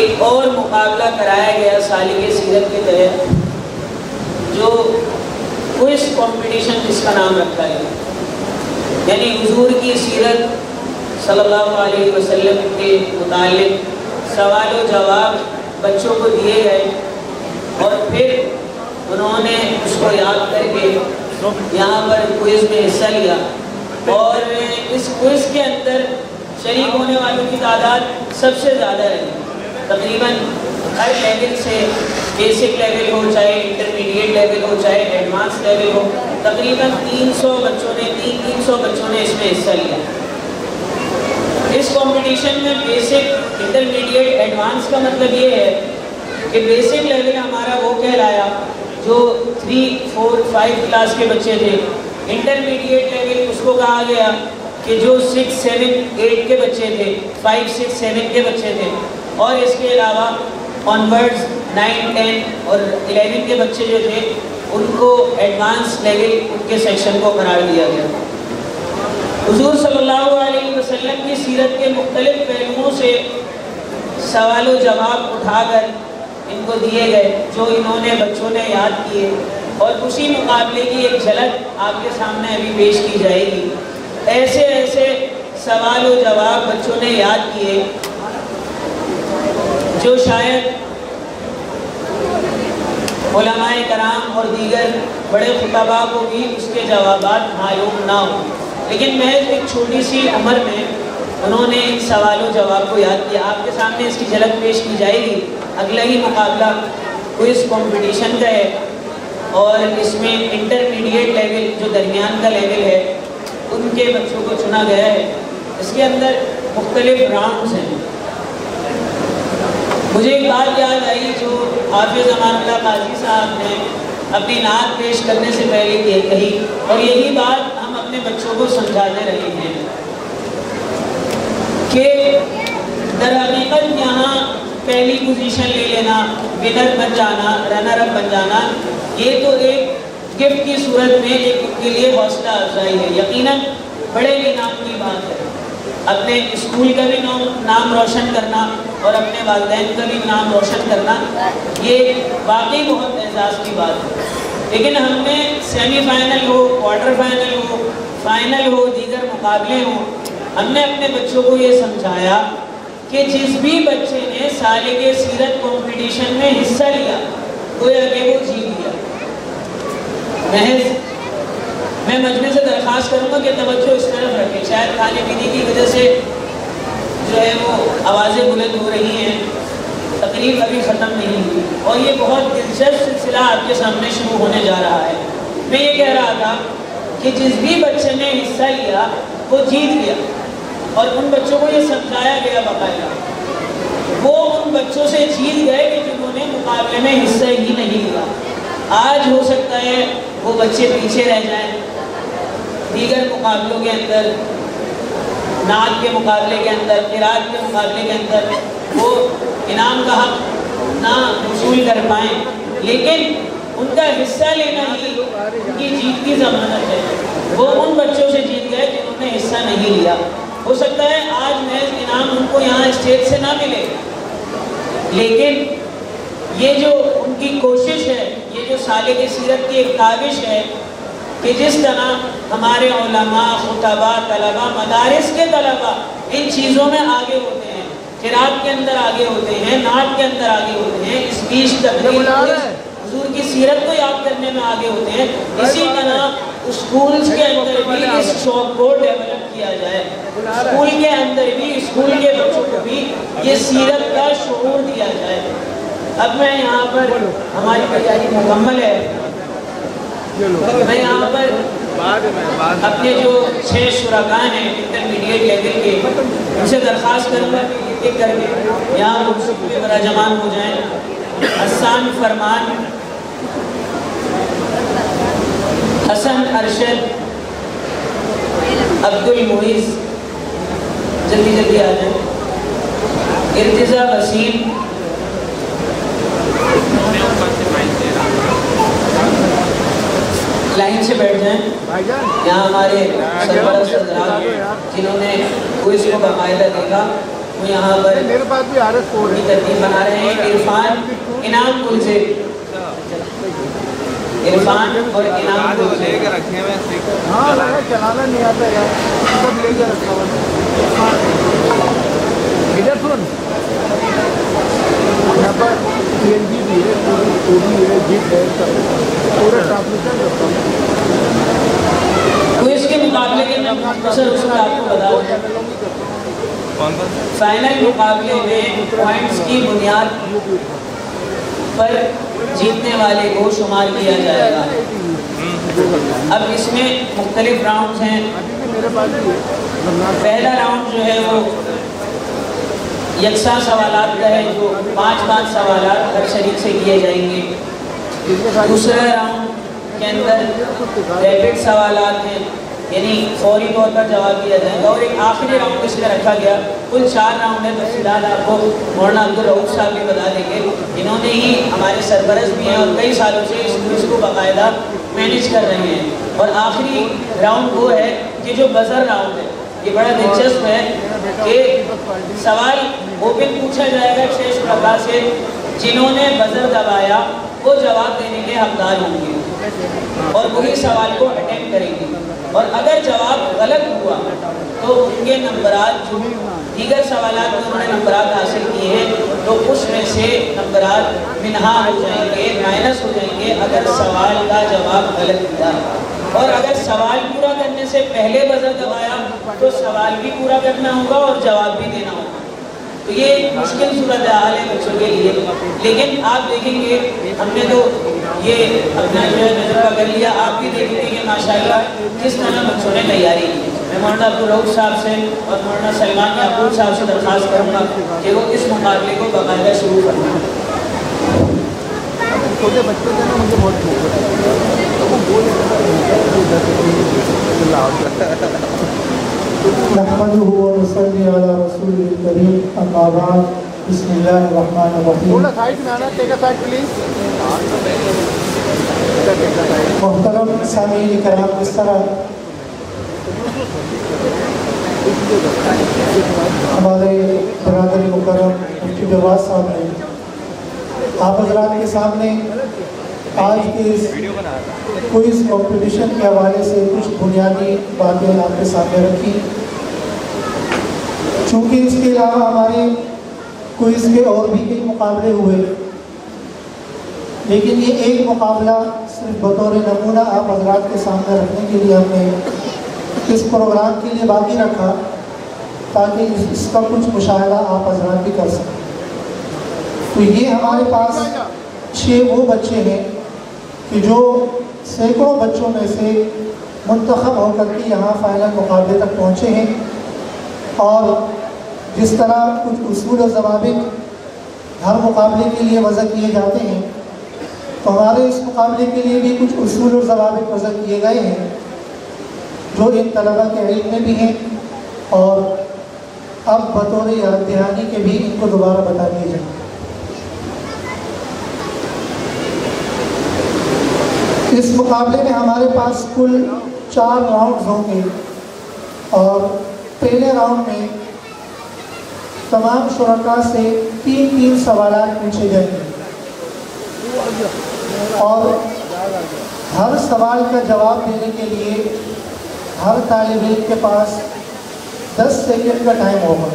ایک اور مقابلہ کرایا گیا سالک سیرت کے تحت، جو کوئز کمپٹیشن جس کا نام رکھا ہے، یعنی حضور کی سیرت صلی اللہ علیہ وسلم کے متعلق سوال و جواب بچوں کو دیے گئے، اور پھر انہوں نے اس کو یاد کر کے یہاں پر کوئز میں حصہ لیا، اور اس کوئز کے اندر شریک ہونے والوں کی تعداد سب سے زیادہ رہی، تقریباً ہر لیول سے، بیسک لیول ہو چاہے انٹرمیڈیٹ لیول ہو چاہے ایڈوانس لیول ہو، تقریباً 300 بچوں نے اس میں حصہ لیا۔ اس کمپٹیشن میں بیسک، انٹرمیڈیٹ، ایڈوانس کا مطلب یہ ہے کہ بیسک لیول ہمارا وہ کہلایا جو 3، 4، 5 کلاس کے بچے تھے، انٹرمیڈیٹ لیول اس کو کہا گیا کہ جو 6، 7، 8 کے بچے تھے، 5، 6، 7 کے بچے تھے، اور اس کے علاوہ آنورڈز 9، 10 اور 11 کے بچے جو تھے ان کو ایڈوانس لیول ان کے سیکشن کو قرار دیا گیا۔ حضور صلی اللہ علیہ وسلم کی سیرت کے مختلف پہلوؤں سے سوال و جواب اٹھا کر ان کو دیے گئے، جو انہوں نے بچوں نے یاد کیے، اور اسی مقابلے کی ایک جھلک آپ کے سامنے ابھی پیش کی جائے گی۔ ایسے سوال و جواب بچوں نے یاد کیے جو شاید علماء کرام اور دیگر بڑے خطباء کو بھی اس کے جوابات معلوم نہ ہوں، لیکن محض ایک چھوٹی سی عمر میں انہوں نے ان سوال و جواب کو یاد کیا۔ آپ کے سامنے اس کی جھلک پیش کی جائے گی۔ اگلا ہی مقابلہ کوئز کمپٹیشن کا ہے، اور اس میں انٹرمیڈیٹ لیول جو درمیان کا لیول ہے ان کے بچوں کو چنا گیا ہے۔ اس کے اندر مختلف راؤنڈز ہیں۔ مجھے ایک بات یاد آئی جو حافظ امان اللہ قاضی صاحب نے اپنی نعت پیش کرنے سے پہلے کہی، اور یہی بات ہم اپنے بچوں کو سمجھاتے رہے ہیں کہ در حقیقت یہاں پہلی پوزیشن لے لینا، ونر بن جانا، رنر اپ بن جانا، یہ تو ایک گفٹ کی صورت میں ایک ان کے لیے حوصلہ افزائی ہے، یقیناً بڑے انعام کی بات ہے۔ اپنے اسکول کا بھی نام روشن کرنا اور اپنے والدین کا بھی نام روشن کرنا، یہ واقعی بہت اعزاز کی بات ہے۔ لیکن ہم نے سیمی فائنل ہو، کوارٹر فائنل ہو، فائنل ہو، دیگر مقابلے ہوں، ہم نے اپنے بچوں کو یہ سمجھایا کہ جس بھی بچے نے سالک سیرت کمپٹیشن میں حصہ لیا گویا کہ وہ جیت گیا۔ محض میں مجمع سے درخواست کروں گا کہ توجہ اس طرف رکھیں، شاید کھانے پینے کی وجہ سے جو ہے وہ آوازیں بلند ہو رہی ہیں، تقریب ابھی ختم نہیں ہوئی، اور یہ بہت دلچسپ سلسلہ آپ کے سامنے شروع ہونے جا رہا ہے۔ میں یہ کہہ رہا تھا کہ جس بھی بچے نے حصہ لیا وہ جیت گیا، اور ان بچوں کو یہ سمجھایا گیا باقاعدہ، وہ ان بچوں سے جیت گئے کہ جنہوں نے مقابلے میں حصہ ہی نہیں لیا۔ آج ہو سکتا ہے وہ بچے پیچھے رہ جائیں، دیگر مقابلوں کے اندر، نعت کے مقابلے کے اندر، قرات کے مقابلے کے اندر وہ انعام کا حق نہ حصول کر پائیں، لیکن ان کا حصہ لینا ہی ان کی جیت کی ضمانت ہے۔ وہ ان بچوں سے جیت گئے جنہوں نے حصہ نہیں لیا۔ ہو سکتا ہے آج محض انعام ان کو یہاں اسٹیج سے نہ ملے، لیکن یہ جو ان کی کوشش ہے، یہ جو سالک سیرت کی ایک کاوش ہے کہ جس طرح ہمارے علماء، خطباء، طلباء، مدارس کے طلباء ان چیزوں میں آگے ہوتے ہیں، قرات کے اندر آگے ہوتے ہیں، نعت کے اندر آگے ہوتے ہیں، اسپیچ، تقریر، حضور کی سیرت کو یاد کرنے میں آگے ہوتے ہیں، اسی طرح اسکولز کے اندر بھی اس شوق کو ڈیولپ کیا جائے، اسکول کے اندر بھی، اسکول کے بچوں کو بھی یہ سیرت کا شعور دیا جائے۔ اب میں یہاں پر، ہماری تیاری مکمل ہے، میں یہاں پر اپنے جو 6 شرکاء ہیں انٹرمیڈیٹ لیول کے، ان سے درخواست کروں گا کہ ایک کر کے یہاں منصوبے براجمان ہو جائیں۔ حسان فرمان، حسن ارشد، عبد المعیز، جلدی جلدی آ جائیں، ارتضا وسیم، لائن سے بیٹھ جائیں۔ یہاں ہمارے سربراہ حضرات جنہوں نے کوئز کو باقاعدہ دیکھا، وہ یہاں پر میرے پاس بھی RS کوڈ اپنی ترتیب بنا رہے ہیں. عرفان انعام کل سے، عرفان اور انعام کل سے. ہاں چلانا نہیں آتا یار، سب لے کے رکھا ہوا. ادھر سن، یہاں پر CNG بھی ہے، پوری ہے، جیپ ہے، پورا ٹرانسمیشن کرتا ہوں. تو اس کے مقابلے کے میں مختصر اصول آپ کو بتا دوں. فائنل مقابلے میں پوائنٹس کی بنیاد پر جیتنے والے کو شمار کیا جائے گا. اب اس میں مختلف راؤنڈز ہیں. پہلا راؤنڈ جو ہے وہ یکساں سوالات کا ہے، جو 5 سوالات ہر شریک سے کیے جائیں گے. دوسرا راؤنڈ کے اندر ریپڈ سوالات ہیں، یعنی فوری طور پر جواب دیا جائے گا. اور ایک آخری راؤنڈ اس میں رکھا گیا. کل 4 راؤنڈ ہے. تفصیلات آپ کو مولانا عبدالرؤف صاحب بھی بتا دیں گے. انہوں نے ہی ہمارے سرپرست بھی ہیں اور کئی سالوں سے اس کوئز کو باقاعدہ مینیج کر رہے ہیں. اور آخری راؤنڈ وہ ہے کہ جو بزر راؤنڈ ہے. یہ بڑا دلچسپ ہے کہ سوال اوپن پوچھا جائے گا 6 شرکاء سے. جنہوں نے بزر دبایا وہ جواب دینے کے حقدار ہوں گے اور وہی سوال کو اٹیمپٹ کریں گے. اور اگر جواب غلط ہوا تو ان کے نمبرات، جو دیگر سوالات میں انہوں نے نمبرات حاصل کیے ہیں، تو اس میں سے نمبرات منہا ہو جائیں گے، مائنس ہو جائیں گے اگر سوال کا جواب غلط ہوا. اور اگر سوال پورا کرنے سے پہلے بزر دبایا تو سوال بھی پورا کرنا ہوگا اور جواب بھی دینا ہوگا. تو یہ ایک مشکل صورتحال ہے بچوں کے لیے. لیکن آپ دیکھیں گے ہم نے تو یہ اپنا جو ہے تجربہ کر لیا. آپ بھی دیکھیں گے کہ ماشاءاللہ کس طرح بچوں نے تیاری کی. میں مولانا عبدالرؤف صاحب سے اور مولانا سلمان یعقوب صاحب سے درخواست کروں گا کہ وہ اس مقابلے کو باقاعدہ شروع فرمائیں. چھوٹے بچے تھے نا، مجھے بہت نحمده ونصلي على رسوله الكريم اما بعد. بسم الله الرحمن الرحیم. تھوڑا سائڈ میں آنا، ٹیک اے سائڈ پلیز. محترم سامعین کرام، اس طرح ہمارے برادر مکرم مفتی جواز صاحب نے آپ حضرات کے سامنے آج کے اس کوئز کمپٹیشن کے حوالے سے کچھ بنیادی باتیں آپ کے سامنے رکھی. چونکہ اس کے علاوہ ہمارے کوئز کے اور بھی کئی مقابلے ہوئے، لیکن یہ ایک مقابلہ صرف بطور نمونہ آپ حضرات کے سامنے رکھنے کے لیے ہم نے اس پروگرام کے لیے باقی رکھا، تاکہ اس کا کچھ مشاہدہ آپ حضرات بھی کر سکیں. تو یہ ہمارے پاس 6 وہ بچے ہیں کہ جو سینکڑوں بچوں میں سے منتخب ہو کر کے یہاں فائنل مقابلے تک پہنچے ہیں. اور جس طرح کچھ اصول و ضوابط ہر مقابلے کے لیے وضع کیے جاتے ہیں، تو ہمارے اس مقابلے کے لیے بھی کچھ اصول و ضوابط وضع کیے گئے ہیں جو ان طلبہ کے علم میں بھی ہیں اور اب بطور یاد دہانی کے بھی ان کو دوبارہ بتا دیے جائیں. اس مقابلے میں ہمارے پاس کل 4 راؤنڈز ہوں گے اور پہلے راؤنڈ میں تمام شرکاء سے 3 سوالات پوچھے جائیں گے اور ہر سوال کا جواب دینے کے لیے ہر طالب علم کے پاس 10 سیکنڈ کا ٹائم ہوگا.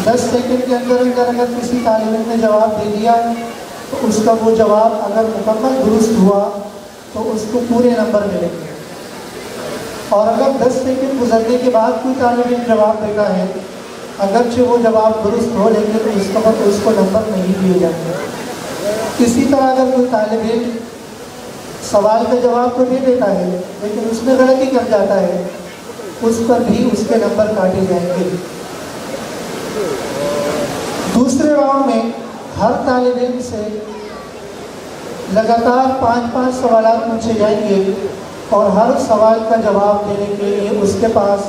10 سیکنڈ کے اندر اگر کسی طالب علم نے جواب دے دیا تو اس کا وہ جواب اگر مکمل درست ہوا تو اس کو پورے نمبر ملیں گے. اور اگر 10 سیکنڈ گزرنے کے بعد کوئی طالب علم جواب دیتا ہے، اگرچہ وہ جواب درست ہو لیکن اس وقت اس کو نمبر نہیں دیے جائیں گے. اسی طرح اگر کوئی طالب علم سوال کا جواب تو دے دیتا ہے لیکن اس میں غلطی کر جاتا ہے، اس پر بھی اس کے نمبر کاٹے جائیں گے. دوسرے راؤنڈ میں ہر طالب علم سے لگاتار 5 سوالات پوچھے جائیں گے اور ہر سوال کا جواب دینے کے لیے اس کے پاس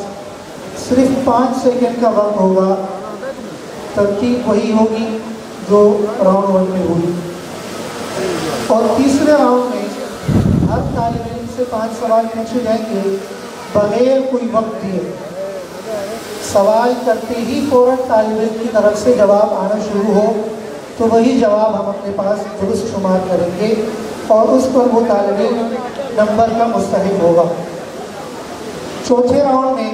صرف 5 سیکنڈ کا وقت ہوگا. ترتیب وہی ہوگی جو راؤنڈ 1 میں ہوئی. اور تیسرے راؤنڈ میں ہر طالب علم سے 5 سوال پوچھے جائیں گے بغیر کوئی وقت دیے. سوال کرتے ہی فوراً طالب علم کی طرف سے جواب آنا شروع ہو تو وہی جواب ہم اپنے پاس درست شمار کریں گے اور اس پر وہ طالب علم نمبر کا مستحق ہوگا۔ چوتھے راؤنڈ میں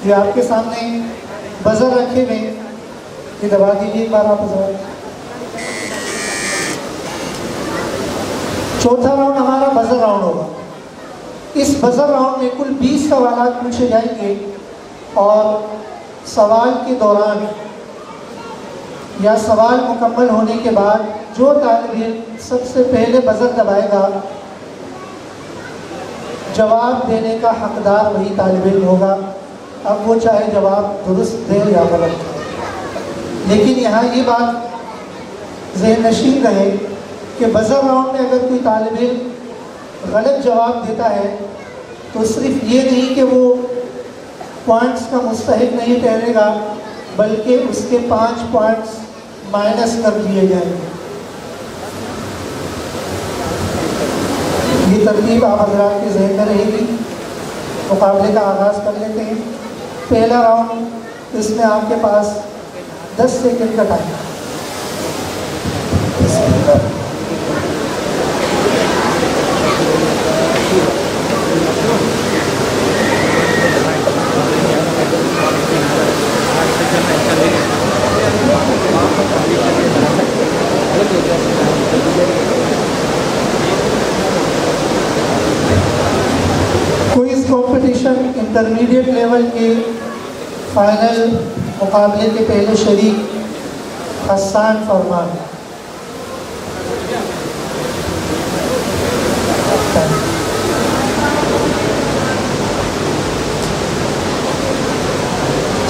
یہ آپ کے سامنے بزر رکھے ہوئے، یہ دبا دیجیے ایک بار آپ حضرات۔ چوتھا راؤنڈ ہمارا بزر راؤنڈ ہوگا۔ اس بزر راؤنڈ میں کل 20 سوالات پوچھے جائیں گے اور سوال کے دوران یا سوال مکمل ہونے کے بعد جو طالب علم سب سے پہلے بزر دبائے گا جواب دینے کا حقدار وہی طالب علم ہوگا، اب وہ چاہے جواب درست دے یا غلط۔ لیکن یہاں یہ بات ذہن نشین رہے کہ بزر راؤنڈ میں اگر کوئی طالب علم غلط جواب دیتا ہے تو صرف یہ نہیں کہ وہ پوائنٹس کا مستحق نہیں ٹھہرے گا بلکہ اس کے 5 پوائنٹس مائنس کر دیے جائیں گے۔ یہ ترتیب آپ حضرات کے ذہن میں رہے گی۔ مقابلے کا آغاز کر لیتے ہیں۔ پہلا راؤنڈ، اس میں آپ کے پاس 10 سیکنڈ کا ٹائم ہے۔ کوئز کمپٹیشن انٹرمیڈیٹ لیول کے فائنل مقابلے کے پہلے شریک حسان فرمان۔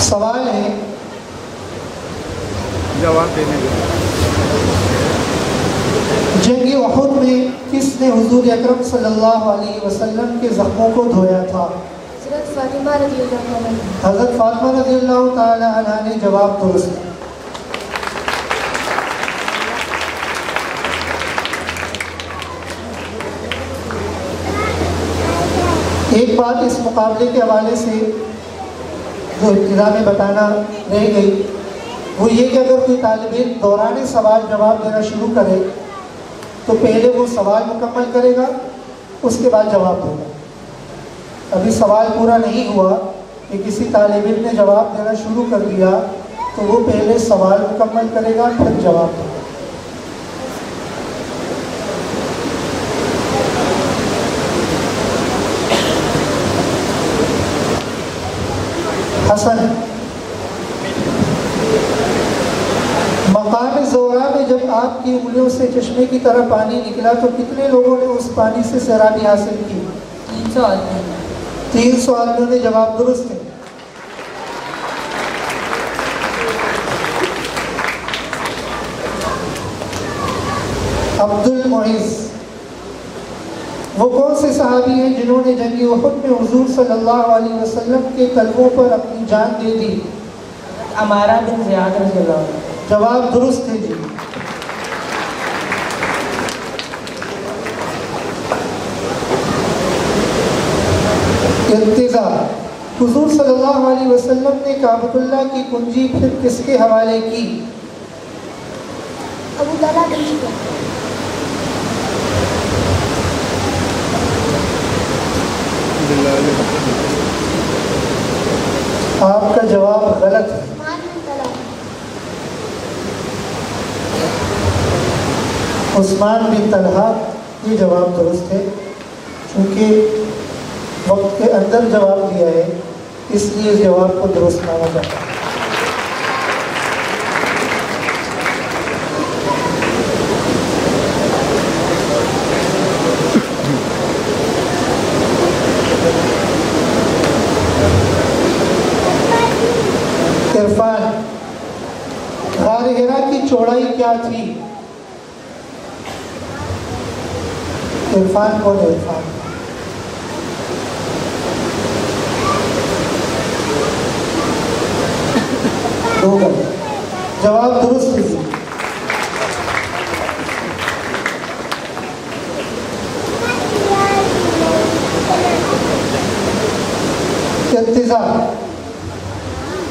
سوال ہے جواب دینے کے جنگ احد میں کس نے حضور اکرم صلی اللہ علیہ وسلم کے زخموں کو دھویا تھا؟ حضرت فاطمہ رضی اللہ عنہ۔ حضرت فاطمہ رضی اللہ تعالی عنہ نے جواب درست۔ ایک بات اس مقابلے کے حوالے سے جو ابتدا میں بتانا رہ گئی وہ یہ کہ اگر کوئی طالب علم دوران سوال جواب دینا شروع کرے تو پہلے وہ سوال مکمل کرے گا، اس کے بعد جواب دے گا۔ ابھی سوال پورا نہیں ہوا کہ کسی طالب علم نے جواب دینا شروع کر دیا تو وہ پہلے سوال مکمل کرے گا پھر جواب دے گا۔ حسن، مقام زورا میں جب آپ کی انگلیوں سے چشمے کی طرح پانی نکلا تو کتنے لوگوں نے اس پانی سے سیرابی حاصل کی؟ 300 آدمی۔ 300 آدمیوں نے جواب درست ہے۔ عبد المعز، وہ کون سے صحابی ہیں جنہوں نے جنگ احد میں حضور صلی اللہ علیہ وسلم کے کلموں پر اپنی جان دے دی؟ عمارہ بن زیاد رضی اللہ عنہ۔ جواب درست ہے جی۔ ارتضا، حضور صلی اللہ علیہ وسلم نے کعبۃ اللہ کی کنجی پھر کس کے حوالے کی؟ ابو طلحہ بن زبیر۔ آپ کا جواب غلط ہے۔ عثمان بن طلحہ، یہ جواب درست ہے۔ چونکہ وقت کے اندر جواب دیا ہے اس لیے اس جواب کو درست مانا جاتا ہے۔ عرفان، غار ہرا کی چوڑائی کیا تھی؟ عرفان کون ہے؟ عرفان دو غلط، جواب درست ہے۔ ارتضا،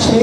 6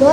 2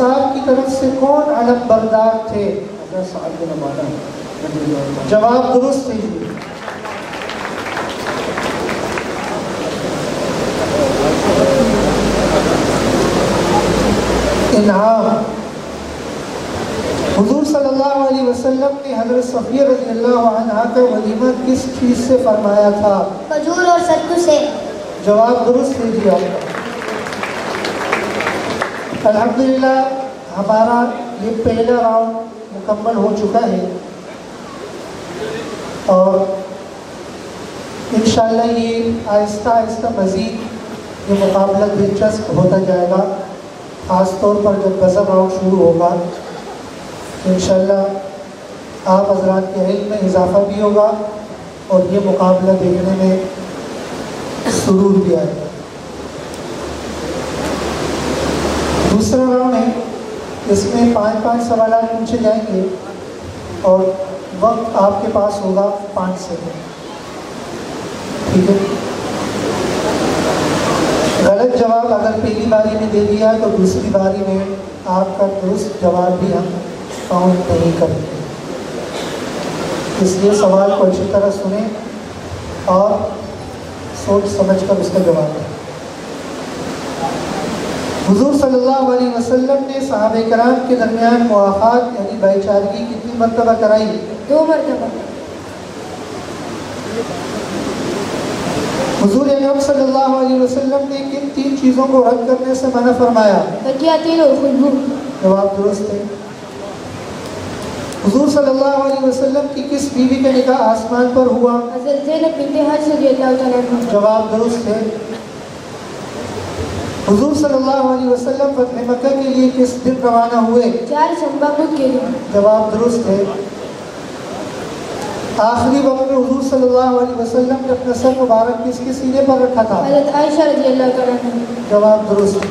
انصار کی طرف سے کون علم بردار تھے؟ حضرت سعد بن عبادہ رضی اللہ عنہ۔ جواب درست ہے جی۔ انعام، حضور صلی اللہ علیہ وسلم نے حضرت صفیہ رضی اللہ عنہا کا ولیمہ کس چیز سے فرمایا تھا؟ کھجور اور ستو سے۔ جواب درست ہے جی آپ کا۔ الحمدللہ ہمارا یہ پہلا راؤنڈ مکمل ہو چکا ہے اور انشاءاللہ یہ آہستہ آہستہ مزید یہ مقابلہ دلچسپ ہوتا جائے گا، خاص طور پر جب بزر راؤنڈ شروع ہوگا انشاءاللہ آپ حضرات کے علم میں اضافہ بھی ہوگا اور یہ مقابلہ دیکھنے میں سرور بھی آئے گا۔ دوسرا راؤنڈ ہے، اس میں 5 سوالات پوچھے جائیں گے اور وقت آپ کے پاس ہوگا 5 سیکنڈ، ٹھیک ہے؟ غلط جواب اگر پہلی باری میں دے دیا تو دوسری باری میں آپ کا درست جواب بھی ہم کاؤنٹ نہیں کریں گے، اس لیے سوال کو اچھی طرح سنیں اور سوچ سمجھ کر اس کا جواب دیں۔ حضور صلی اللہ علیہ وسلم نے صحابہ کرام کے درمیان مواخات یعنی بھائی چارگی کتنی مرتبہ کرائی؟ 2 مرتبہ۔ حضور اکرم صلی اللہ علیہ وسلم نے کن 3 چیزوں کو رد کرنے سے منع فرمایا؟ تکیہ، تیل اور خوشبو۔ جواب درست ہے۔ حضور صلی اللہ علیہ وسلم کی کس بیوی کا نکاح آسمان پر ہوا؟ حضرت زینب بنت حارث رضی اللہ تعالیٰ عنہ۔ جواب درست ہے۔ حضور صلی اللہ علیہ وسلم فتح مکہ کے لیے کس دن روانہ ہوئے؟ 4 شنبہ بدھ کے دن۔ جواب درست ہے۔ آخری وقت میں حضور صلی اللہ علیہ وسلم نے اپنا سر مبارک کس کے سینے پر رکھا تھا؟ حضرت عائشہ رضی اللہ تعالیٰ عنہ۔ جواب درست ہے۔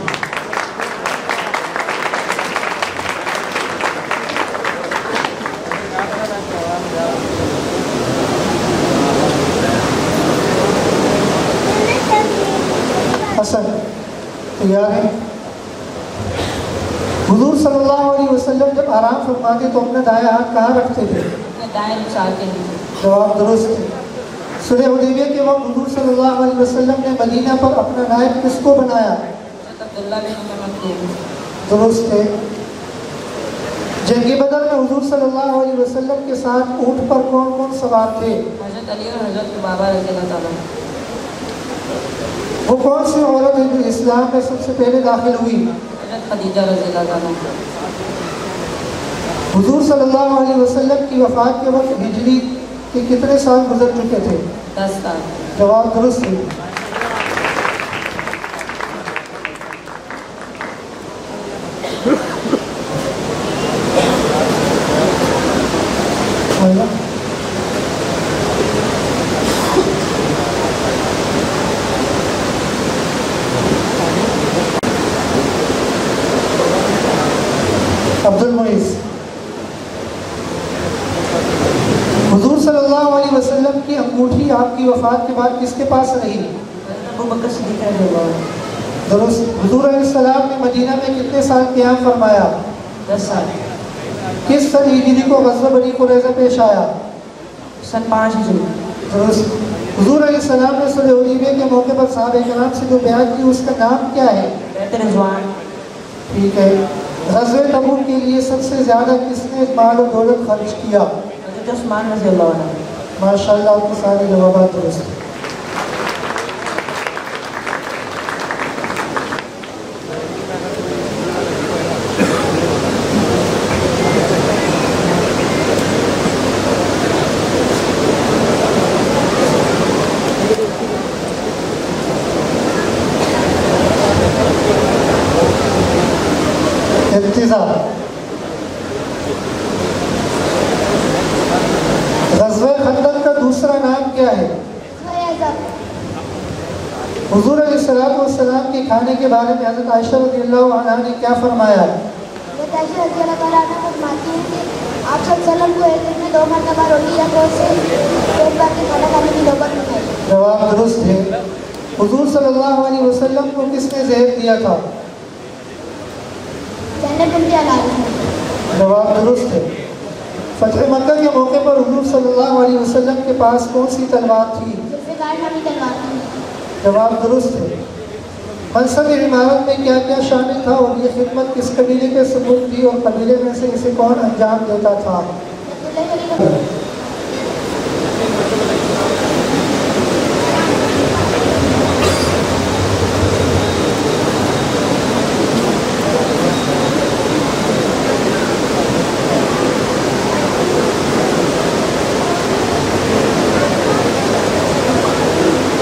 حسن تیار ہے؟ حضور صلی اللہ علیہ وسلم جب آرام فرماتے تو اپنا دائیں ہاتھ کہاں رکھتے تھے؟ دائیں رخسار کے نیچے۔ جواب درست ہے۔ صلح حدیبیہ کے وقت حضور صلی اللہ علیہ وسلم نے مدینہ پر اپنا نائب کس کو بنایا؟ حضرت عبداللہ بن ام مکتوم۔ درست ہے۔ جنگ بدر میں حضور صلی اللہ علیہ وسلم کے ساتھ اونٹ پر کون کون سوار تھے؟ حضرت علی اور حضرت بابا رضی اللہ تعالیٰ عنہ۔ وہ کون سی عورت ہے جو اسلام میں سب سے پہلے داخل ہوئی؟ حضرت خدیجہ رضی اللہ تعالیٰ عنہ۔ حضور صلی اللہ علیہ وسلم کی وفات کے وقت ہجری کے کتنے سال گزر چکے تھے؟ 10 سال۔ جواب درست ہے۔ عبد المعیز، حضور صلی اللہ علیہ وسلم کی انگوٹھی آپ کی وفات کے بعد کس کے پاس رہی؟ حضرت ابوبکر صدیق رضی اللہ عنہ۔ درست۔ حضور علیہ السلام نے مدینہ میں کتنے سال قیام فرمایا؟ 10 سال۔ کس سن ہجری کو غزوہ بنی قریظہ پیش آیا؟ سن 5 ہجری۔ درست۔ حضور علیہ السلام نے صلح حدیبیہ کے موقع پر صحابہ کرام سے جو بیعت کی اس کا نام کیا ہے؟ بیعت رضوان۔ ٹھیک ہے۔ غزوہ تبوک کے لیے سب سے زیادہ کس نے مال و دولت خرچ کیا؟ حضرت عثمان رضی اللہ عنہ۔ ماشاءاللہ آپ کے سارے جوابات درست ہیں۔ انتظار۔ غزوہ خندق کا دوسرا نام کیا ہے؟ حضور علیہ السلام کے کھانے کے بارے میں حضرت عائشہ رضی اللہ عنہا نے کیا فرمایا؟ حضرت عائشہ رضی اللہ تعالیٰ عنہ فرماتی ہیں کہ آپ صلی اللہ علیہ وسلم کو ایک دن میں 2 مرتبہ روٹی یا گوشت سے پیٹ بھر کے کھانا کھانے کی نوبت میں آئی۔ جواب درست ہے۔ حضور صلی اللہ علیہ وسلم کو کس نے زہر دیا تھا؟ جنگ زینب بنت الحارث نے. جواب درست ہے. فتح مکہ کے موقع پر حضور صلی اللہ علیہ وسلم کے پاس کون سی تلوار تھی؟ ذوالفقار نامی تلوار تھی. جواب درست ہے. منصب عمارت میں کیا کیا شامل تھا اور یہ خدمت کس قبیلے کے سپرد تھی اور قبیلے میں سے اسے کون انجام دیتا تھا؟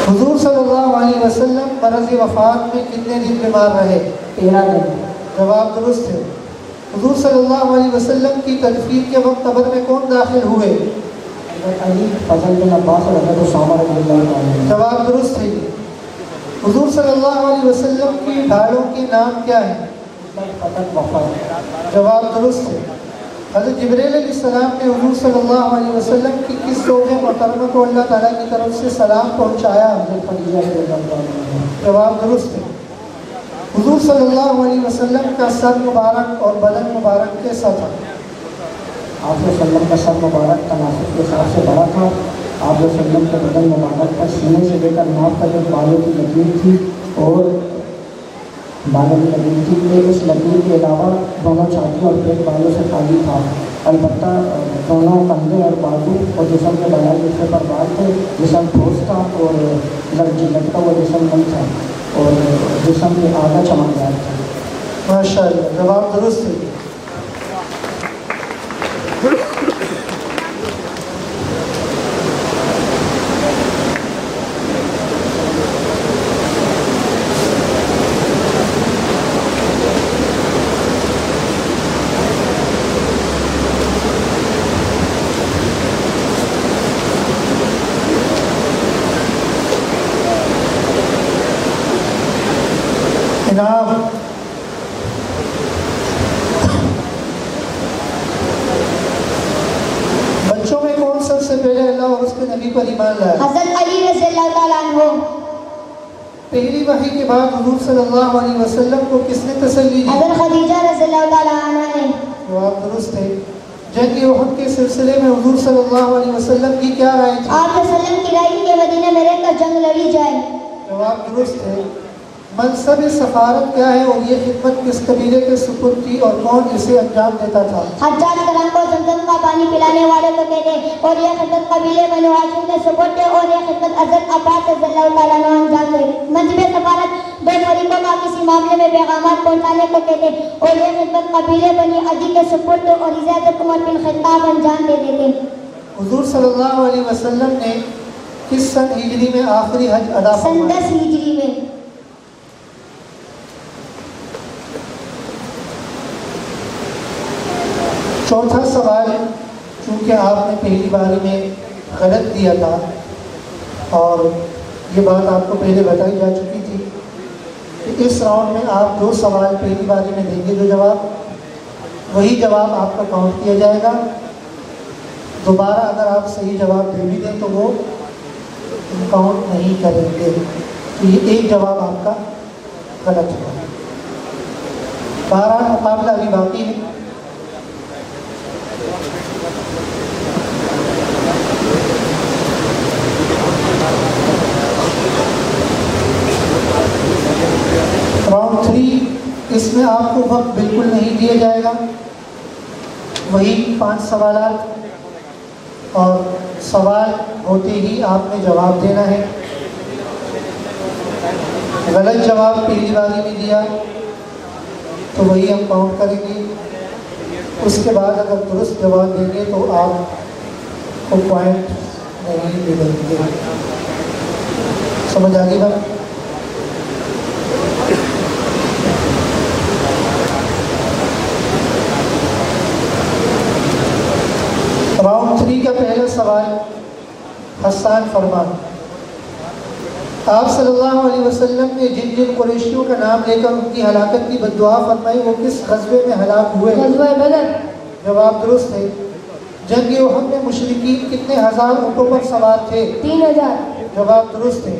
حضور صلی اللہ علیہ وسلم مرض وفات میں کتنے دن بیمار رہے؟ 13 دن. جواب درست ہے. حضور صلی اللہ علیہ وسلم کی تدفین کے وقت قبر میں کون داخل ہوئے؟ حضرت علی، فضل بن عباس اور حضرت اسامہ رضی اللہ عنہ. جواب درست ہے. حضور صلی اللہ علیہ وسلم کی ڈھالوں کے نام کیا ہیں؟ فتح وفا. جواب درست ہے. حضرت جبریل علیہ السلام نے حضور صلی اللہ علیہ وسلم کی کس زوج محترمہ کو اللہ تعالیٰ کی طرف سے سلام پہنچایا؟ حضرت خدیجہ رضی اللہ عنہ. جواب درست ہے. حضور صلی اللہ علیہ وسلم کا سر مبارک اور بدن مبارک کیسا تھا؟ آپ صلی اللہ علیہ وسلم کا سر مبارک تناسب کے حساب سے بڑا تھا. آپ صلی اللہ علیہ وسلم کے بدن مبارک پر سینے سے لے کر ناف تک ایک بالوں کی لکیر تھی اور بالوں کی لکیر تھی. اس لکیر کے علاوہ دونوں چھاتیوں اور پیٹ بالوں سے خالی تھا. البتہ دونوں کندھے اور بازو اور جسم کے بغیر حصے پر بال تھے. جسم ٹھوس تھا اور لٹکا ہوا جسم نہیں تھا اور جسم کے آدھا چمکدار تھا. ماشاء اللہ. جواب درست ہے. انعام. بچوں میں کون سب سے پہلے اللہ اور اس کے نبی پر ایمان لایا؟ حضرت علی رضی اللہ تعالیٰ عنہ. پہلی وحی کے بعد حضور صلی اللہ علیہ وسلم کو کس نے تسلی دی؟ حضرت خدیجہ رضی اللہ تعالیٰ عنہ نے. جواب درست ہے. جنگ احد کے سلسلے میں حضور صلی اللہ علیہ وسلم کی کیا رائے تھی؟ آپ صلی اللہ علیہ وسلم کی رائے کہ مدینہ میں رہ کر جنگ لڑی جائے. جواب درست ہے. منصب سفارت کیا ہے اور یہ خدمت کس قبیلے کے سپرد تھی اور کون اسے انجام دیتا تھا؟ حجاج کرام کو زمزم کا پانی پلانے والے کو کہتے ہیں اور یہ خدمت قبیلے بنو ہاشم کے سپرد ہے اور یہ خدمت حضرت عباس رضی اللہ تعالیٰ عنہ انجام دے. منصب سفارت دو فریقوں کا کسی معاملے میں پیغامات پہنچانے کو کہتے ہیں اور یہ خدمت قبیلے بنی عدی کے سپرد اور اجازت عمر بن خطاب انجام دے دیتے. حضور صلی اللہ علیہ وسلم نے کس سن ہجری میں آخری حج ادا سن فرمایا؟ 10 ہجری میں. چوتھا سوال چونکہ آپ نے پہلی باری میں غلط دیا تھا اور یہ بات آپ کو پہلے بتائی جا چکی تھی کہ اس راؤنڈ میں آپ 2 سوال پہلی باری میں دیں گے جو جواب وہی جواب آپ کا کاؤنٹ کیا جائے گا. دوبارہ اگر آپ صحیح جواب دے بھی دیں تو وہ کاؤنٹ نہیں کریں گے. تو یہ ایک جواب آپ کا غلط ہوا. 12 مقابلہ ابھی باقی ہے. راؤنڈ 3 اس میں آپ کو وقت بالکل نہیں دیا جائے گا. وہی 5 سوالات اور سوال ہوتے ہی آپ نے جواب دینا ہے. غلط جواب پہلی باری میں دیا تو وہی ہم کاؤنٹ کریں گے. اس کے بعد اگر درست جواب دیں گے تو آپ کو پوائنٹ نہیں ملیں گے. سمجھ آ گئی بات؟ راؤنڈ 3 کا پہلا سوال حسان فرمان. آپ صلی اللہ علیہ وسلم نے جن جن قریشیوں کا نام لے کر ان کی ہلاکت کی بد دعا فرمائی وہ کس غزوے میں ہلاک ہوئے؟ غزوہ بدر. جواب درست ہے. جنگ احد میں مشرکین کتنے ہزار اونٹوں پر سوار تھے؟ 3000. جواب درست ہے.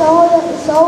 100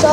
100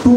2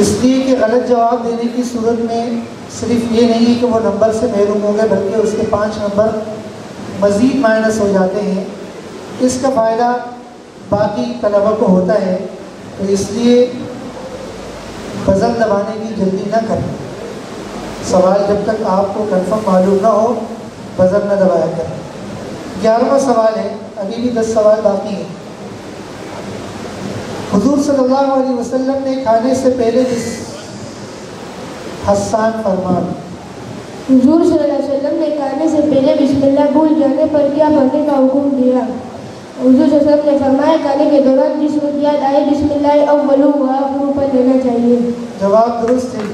اس لیے کہ غلط جواب دینے کی صورت میں صرف یہ نہیں کہ وہ نمبر سے محروم ہو گئے بلکہ اس کے 5 نمبر مزید مائنس ہو جاتے ہیں. اس کا فائدہ باقی طلبہ کو ہوتا ہے. تو اس لیے بزر دبانے کی جلدی نہ کریں. سوال جب تک آپ کو کنفرم معلوم نہ ہو بزر نہ دبایا کریں. 11واں سوال ہے. ابھی بھی 10 سوال باقی ہیں. حضور صلی اللہ علیہ وسلم نے کھانے سے پہلے حسان فرمان. حضور صلی اللہ علیہ وسلم نے کھانے سے پہلے بسم اللہ بھول جانے پر کیا پڑھنے کا حکم دیا؟ حضور صلی اللہ علیہ وسلم نے فرمایا کھانے کے دوران جس وقت یاد آئے بسم اللہ اولو و آخرو پر لینا چاہیے. جواب درست ہے جی.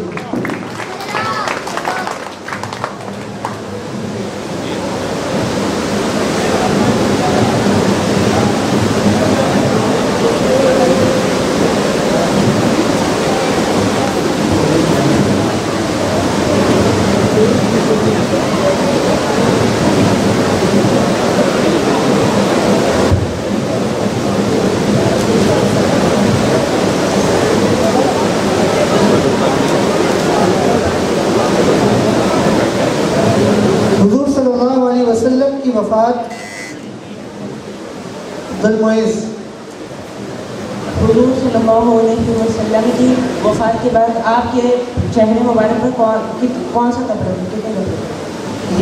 وفات ذوالمعز. حضور صلی اللہ علیہ وسلم کی وفات کے بعد آپ کے چہرے مبارک پر کون سا کپڑا ہے؟ کتنے کپڑے؟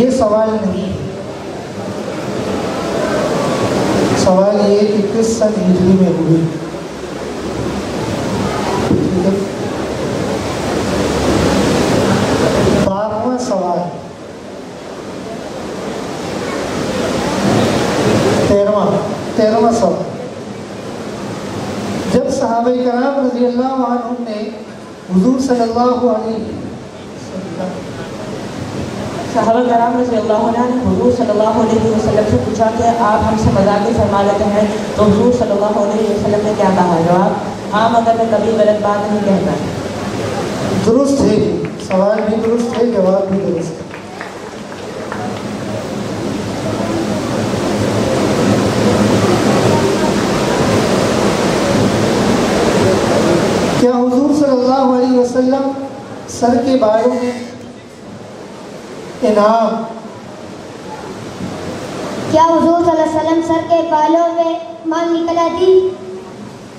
یہ سوال نہیں. سوال یہ کہ کس سن ہجری میں ہوئی. 12واں سوال. 13واں سوال. جب صحابہ کرام رضی اللہ عنہم نے حضور صلی اللہ علیہ وسلم صحابہ کرام رضی اللہ عنہ نے حضور صلی اللہ علیہ وسلم سے پوچھا کہ آپ ہم سے مذاق فرما لیتے ہیں تو حضور صلی اللہ علیہ وسلم نے کیا کہا؟ جواب ہاں مگر میں کبھی غلط بات نہیں کہتا. درست ہے. سوال بھی درست ہے, جواب بھی درست ہے. کیا حضور صلی اللہ علیہ وسلم سر کے بالوں میں انعام کیا حضور صلی اللہ علیہ وسلم سر کے بالوں میں مانگ نکلا دی؟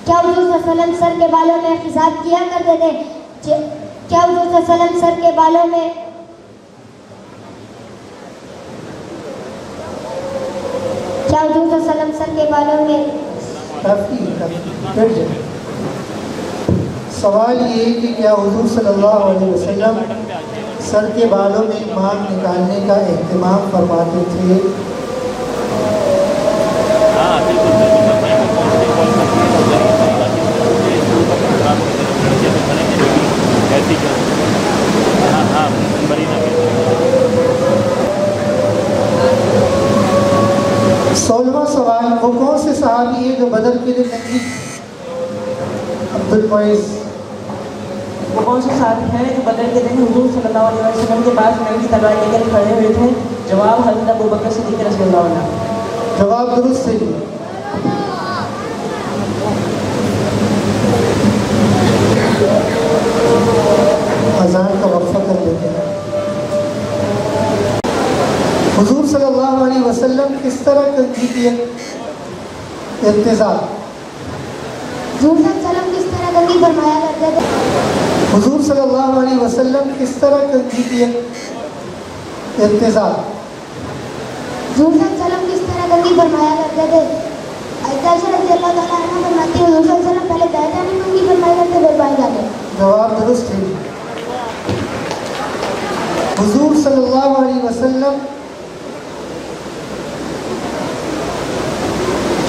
کیا حضور صلی اللہ علیہ وسلم سر کے بالوں میں حساب کیا کرتے تھے؟ کیا حضور صلی اللہ علیہ وسلم سر کے بالوں میں سر کے بالوں میں سوال یہ کہ کیا حضور صلی اللہ علیہ وسلم سر کے بالوں میں مانگ نکالنے کا اہتمام فرماتے تھے؟ سولہواں سوال. وہ کون سے صحابی ہے جو بدر کے لیے جنگی؟ عبدالمعز. وہ کون سے صحابی ہیں جو بدر کے دن حضور صلی اللہ علیہ وسلم کے پاس ننگی تلوار لے کر کھڑے ہوئے تھے؟ جواب حضرت ابوبکر صدیق رضی اللہ عنہ. جواب درست ہے. اذان کا وقفہ کر لیتے ہیں. حضور صلی اللہ علیہ وسلم کس طرح کنگھی کی ارتزاق؟ حضور صلی اللہ علیہ وسلم کس طرح کنگھی فرمایا کرتے تھے؟ حضور صلی اللہ علیہ وسلم کس طرح کنگھی کی ارتزاق؟ حضور صلی اللہ علیہ وسلم کس طرح کنگھی فرمایا کرتے تھے؟ عائشہ رضی اللہ تعالیٰ عنہ فرماتی ہے حضور صلی اللہ علیہ وسلم پہلے دائیں کنگھی فرمایا کرتے پھر بائیں جانے. جواب درست ہے. حضور صلی اللہ علیہ وسلم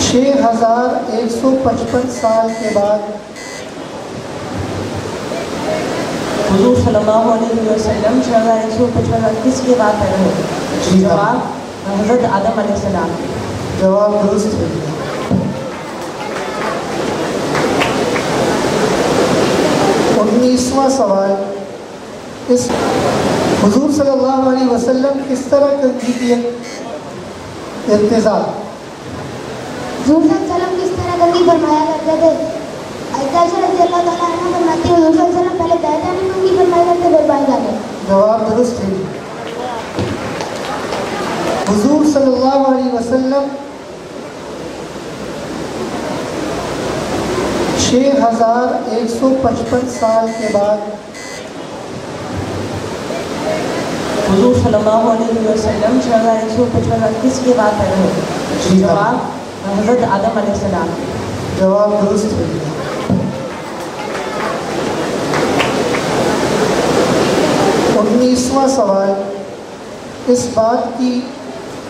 6155 سال کے بعد حضور صلی اللہ علیہ وسلم 6155 کس کے بعد پیدا ہوئے؟ جواب حضرت آدم علیہ السلام. جواب درست ہے. انیسواں سوال. اس حضور صلی اللہ علیہ وسلم کس طرح کنگھی کی ارتزاق؟ حضور صلی اللہ علیہ وسلم کس طرح کنگھی فرمایا کرتے تھے؟ عائشہ رضی اللہ تعالیٰ عنہ فرماتی ہیں حضور صلی اللہ علیہ وسلم پہلے دائیں جانب میں انگلی فرمایا کرتے پھر بائیں جانب. جواب درست ہے. حضور صلی اللہ علیہ وسلم 6155 سال کے بعد حضور صلی اللہ علیہ وسلم 6155 کس کے بعد پیدا ہوئے؟ جواب حضرت آدم علیہ السلام. جواب درست ہے. 19واں سوال اس بات کی